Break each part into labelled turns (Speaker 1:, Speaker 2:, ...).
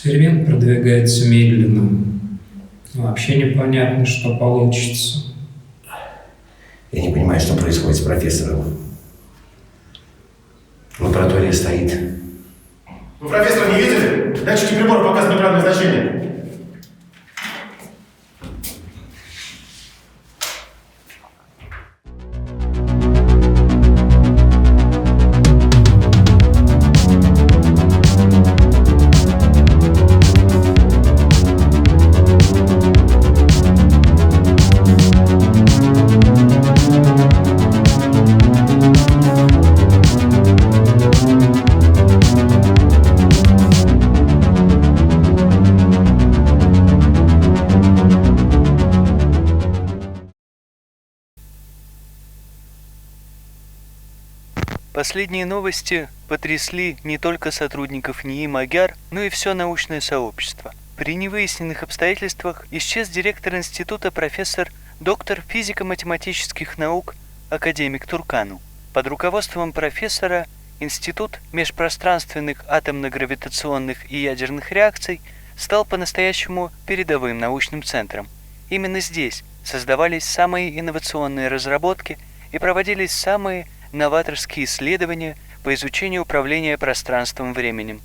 Speaker 1: Эксперимент продвигается медленно. Вообще непонятно, что получится.
Speaker 2: Я не понимаю, что происходит с профессором. Лаборатория стоит.
Speaker 3: Вы профессора не видели? Датчики прибора показывают неправильное значение.
Speaker 4: Последние новости потрясли не только сотрудников НИИ «Магяр», но и все научное сообщество. При невыясненных обстоятельствах исчез директор института профессор, доктор физико-математических наук, академик Туркану. Под руководством профессора Институт межпространственных атомно-гравитационных и ядерных реакций стал по-настоящему передовым научным центром. Именно здесь создавались самые инновационные разработки и проводились самые новаторские исследования по изучению управления пространством-временем.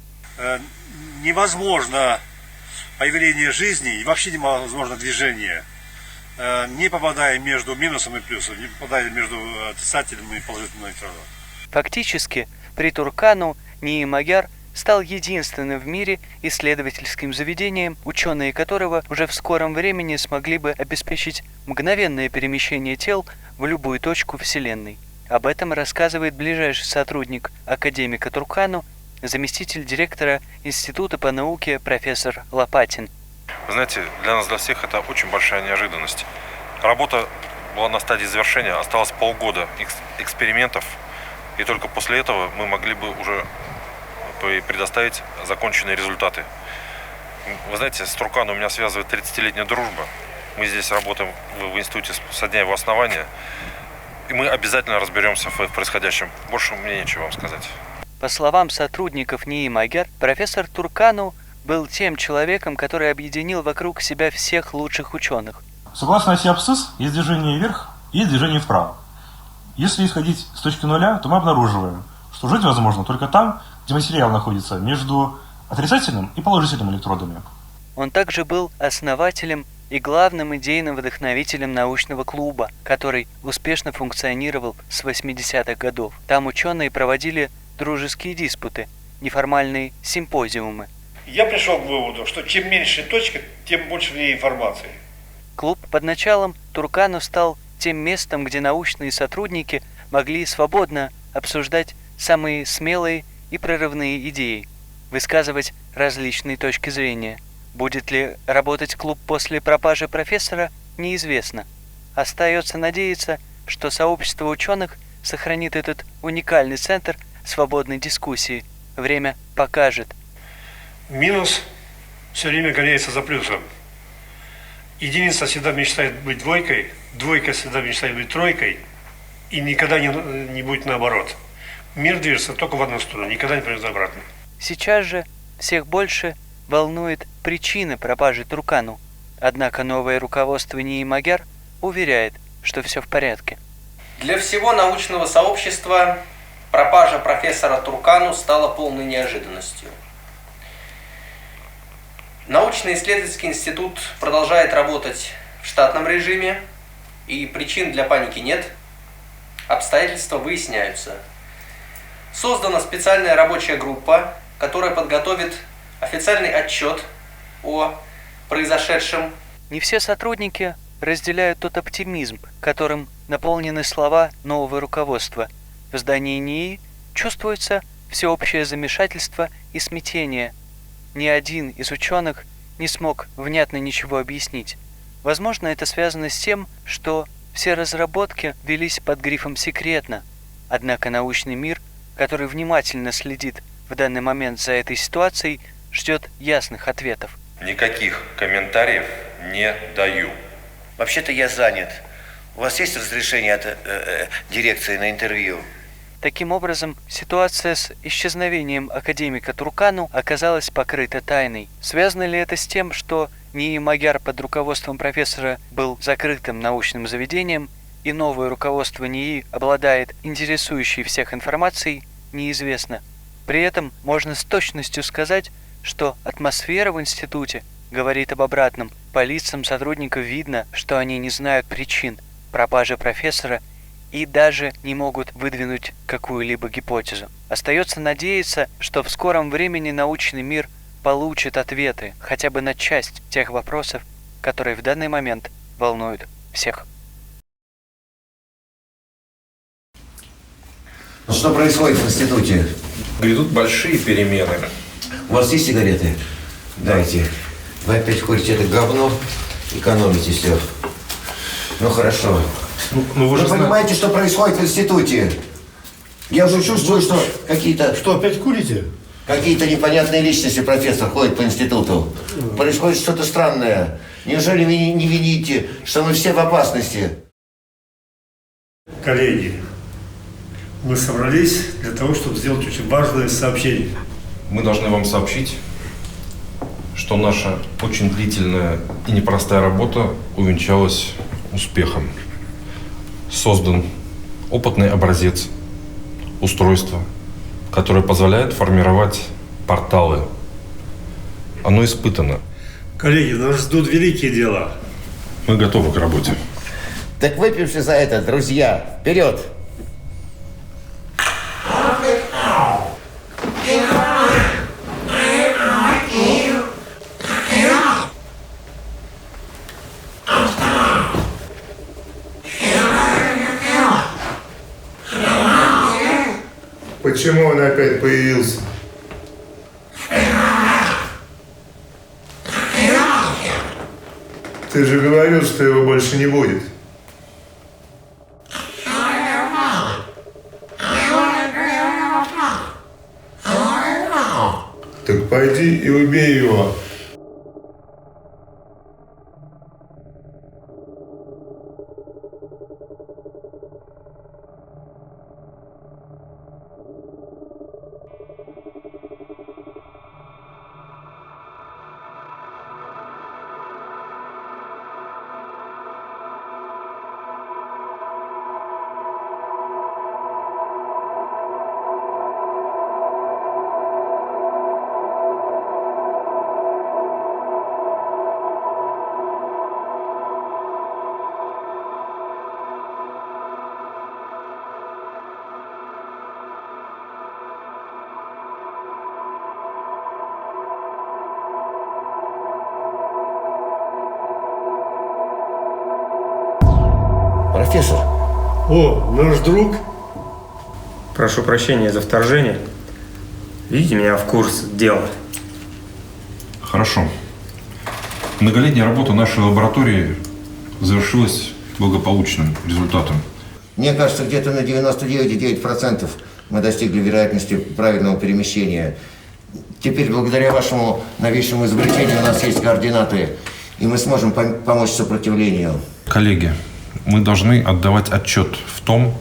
Speaker 5: Невозможно появление жизни и вообще невозможно движение, не попадая между минусом и плюсом, не попадая между отрицательным и положительным электроном.
Speaker 4: Фактически, при Туркану НИИ «Магяр» стал единственным в мире исследовательским заведением, ученые которого уже в скором времени смогли бы обеспечить мгновенное перемещение тел в любую точку Вселенной. Об этом рассказывает ближайший сотрудник академика Туркану, заместитель директора Института по науке профессор Лопатин.
Speaker 6: Вы знаете, для нас, для всех, это очень большая неожиданность. Работа была на стадии завершения, осталось полгода экспериментов, и только после этого мы могли бы уже предоставить законченные результаты. Вы знаете, с Туркану у меня связывает 30-летняя дружба. Мы здесь работаем в институте со дня его основания. И мы обязательно разберемся в происходящем. Больше мне нечего вам сказать.
Speaker 4: По словам сотрудников НИИ «Магяр», профессор Туркану был тем человеком, который объединил вокруг себя всех лучших ученых.
Speaker 7: Согласно оси абсцисс, есть движение вверх и есть движение вправо. Если исходить с точки нуля, то мы обнаруживаем, что жить возможно только там, где материал находится между отрицательным и положительным электродами.
Speaker 4: Он также был основателем и главным идейным вдохновителем научного клуба, который успешно функционировал с 80-х годов. Там ученые проводили дружеские диспуты, неформальные симпозиумы.
Speaker 5: Я пришел к выводу, что чем меньше точка, тем больше в ней информации.
Speaker 4: Клуб под началом Туркану стал тем местом, где научные сотрудники могли свободно обсуждать самые смелые и прорывные идеи, высказывать различные точки зрения. Будет ли работать клуб после пропажи профессора, неизвестно. Остается надеяться, что сообщество ученых сохранит этот уникальный центр свободной дискуссии. Время покажет.
Speaker 5: Минус все время гоняется за плюсом. Единица всегда мечтает быть двойкой, двойка всегда мечтает быть тройкой, и никогда не будет наоборот. Мир движется только в одну сторону, никогда не пойдет обратно.
Speaker 4: Сейчас же всех больше волнует причина пропажи Туркану. Однако новое руководство НИИ «Магяр» уверяет, что все в порядке.
Speaker 8: Для всего научного сообщества пропажа профессора Туркану стала полной неожиданностью. Научно-исследовательский институт продолжает работать в штатном режиме, и причин для паники нет. Обстоятельства выясняются. Создана специальная рабочая группа, которая подготовит официальный отчет о произошедшем.
Speaker 4: Не все сотрудники разделяют тот оптимизм, которым наполнены слова нового руководства. В здании НИИ чувствуется всеобщее замешательство и смятение. Ни один из ученых не смог внятно ничего объяснить. Возможно, это связано с тем, что все разработки велись под грифом «секретно». Однако научный мир, который внимательно следит в данный момент за этой ситуацией, ждет ясных ответов.
Speaker 6: Никаких комментариев не даю.
Speaker 2: Вообще-то я занят. У вас есть разрешение от дирекции на интервью?
Speaker 4: Таким образом, ситуация с исчезновением академика Туркану оказалась покрыта тайной. Связано ли это с тем, что НИИ Magyar под руководством профессора был закрытым научным заведением, и новое руководство НИИ обладает интересующей всех информацией, неизвестно. При этом можно с точностью сказать, что атмосфера в институте говорит об обратном. По лицам сотрудников видно, что они не знают причин пропажи профессора и даже не могут выдвинуть какую-либо гипотезу. Остается надеяться, что в скором времени научный мир получит ответы хотя бы на часть тех вопросов, которые в данный момент волнуют всех.
Speaker 2: Ну, что происходит в институте?
Speaker 6: Грядут большие перемены.
Speaker 2: У вас есть сигареты? Дайте. Вы опять ходите это говно, экономите все. Ну хорошо.
Speaker 6: Ну
Speaker 2: Вы понимаете, что происходит в институте? Я уже чувствую, что какие-то...
Speaker 5: Что, опять курите?
Speaker 2: Какие-то непонятные личности, профессор, ходят по институту. Происходит что-то странное. Неужели вы не видите, что мы все в опасности?
Speaker 5: Коллеги, мы собрались для того, чтобы сделать очень важное сообщение.
Speaker 6: Мы должны вам сообщить, что наша очень длительная и непростая работа увенчалась успехом. Создан опытный образец устройства, которое позволяет формировать порталы. Оно испытано.
Speaker 5: Коллеги, нас ждут великие дела.
Speaker 6: Мы готовы к работе.
Speaker 2: Так выпивши за это, друзья, вперед!
Speaker 3: Почему он опять появился? Ты же говорил, что его больше не будет. Так пойди и убей его.
Speaker 2: Профессор.
Speaker 5: О, наш друг.
Speaker 9: Прошу прощения за вторжение. Видите меня в курс дела.
Speaker 6: Хорошо. Многолетняя работа нашей лаборатории завершилась благополучным результатом.
Speaker 2: Мне кажется, где-то на 99,9% мы достигли вероятности правильного перемещения. Теперь, благодаря вашему новейшему изобретению, у нас есть координаты, и мы сможем помочь сопротивлению.
Speaker 6: Коллеги, мы должны отдавать отчет в том,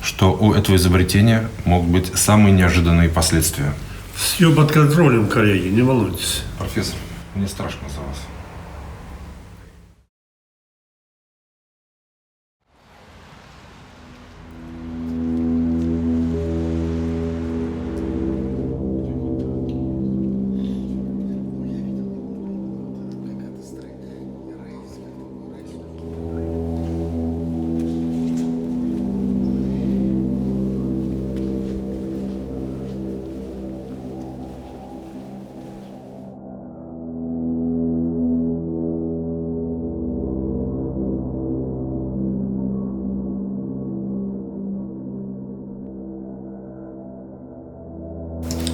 Speaker 6: что у этого изобретения могут быть самые неожиданные последствия.
Speaker 5: Все под контролем, коллеги, не волнуйтесь.
Speaker 6: Профессор, мне страшно за вас.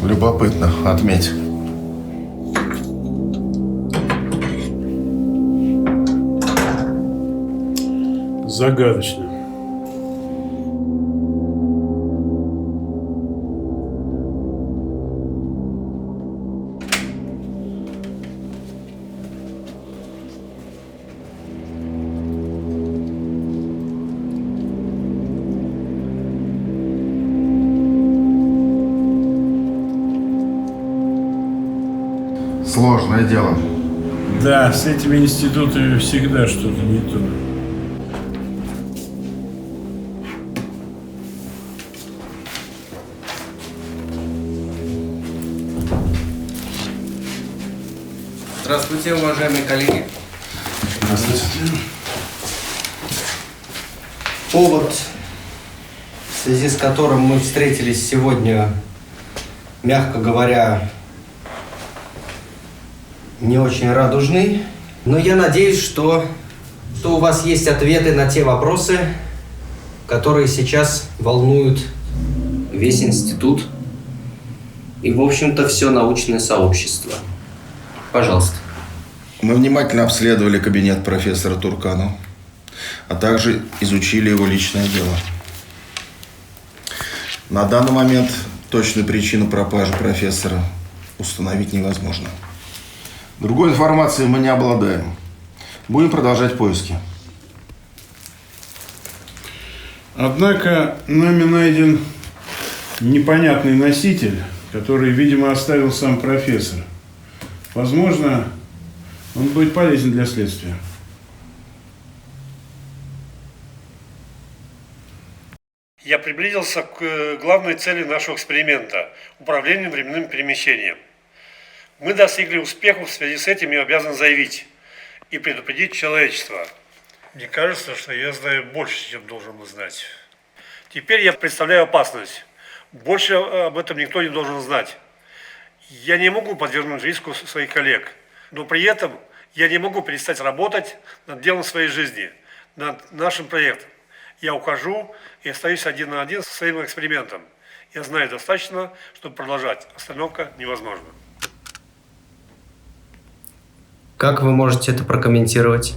Speaker 3: Любопытно, отметь.
Speaker 5: Загадочно.
Speaker 10: сложное дело.
Speaker 11: Да, с этими институтами всегда что-то не то.
Speaker 8: Здравствуйте, уважаемые коллеги.
Speaker 11: Здравствуйте.
Speaker 8: Повод, в связи с которым мы встретились сегодня, мягко говоря, не очень радужный. Но я надеюсь, что у вас есть ответы на те вопросы, которые сейчас волнуют весь институт и, в общем-то, все научное сообщество. Пожалуйста.
Speaker 10: Мы внимательно обследовали кабинет профессора Туркану, а также изучили его личное дело. На данный момент точную причину пропажи профессора установить невозможно. Другой информации мы не обладаем. Будем продолжать поиски.
Speaker 11: Однако нами найден непонятный носитель, который, видимо, оставил сам профессор. Возможно, он будет полезен для следствия.
Speaker 5: Я приблизился к главной цели нашего эксперимента – управлению временным перемещением. Мы достигли успеха, в связи с этим я обязан заявить и предупредить человечество. Мне кажется, что я знаю больше, чем должен бы знать. Теперь я представляю опасность. Больше об этом никто не должен знать. Я не могу подвергнуть риску своих коллег, но при этом я не могу перестать работать над делом своей жизни, над нашим проектом. Я ухожу и остаюсь один на один со своим экспериментом. Я знаю достаточно, чтобы продолжать. Остановка невозможна.
Speaker 8: Как вы можете это прокомментировать?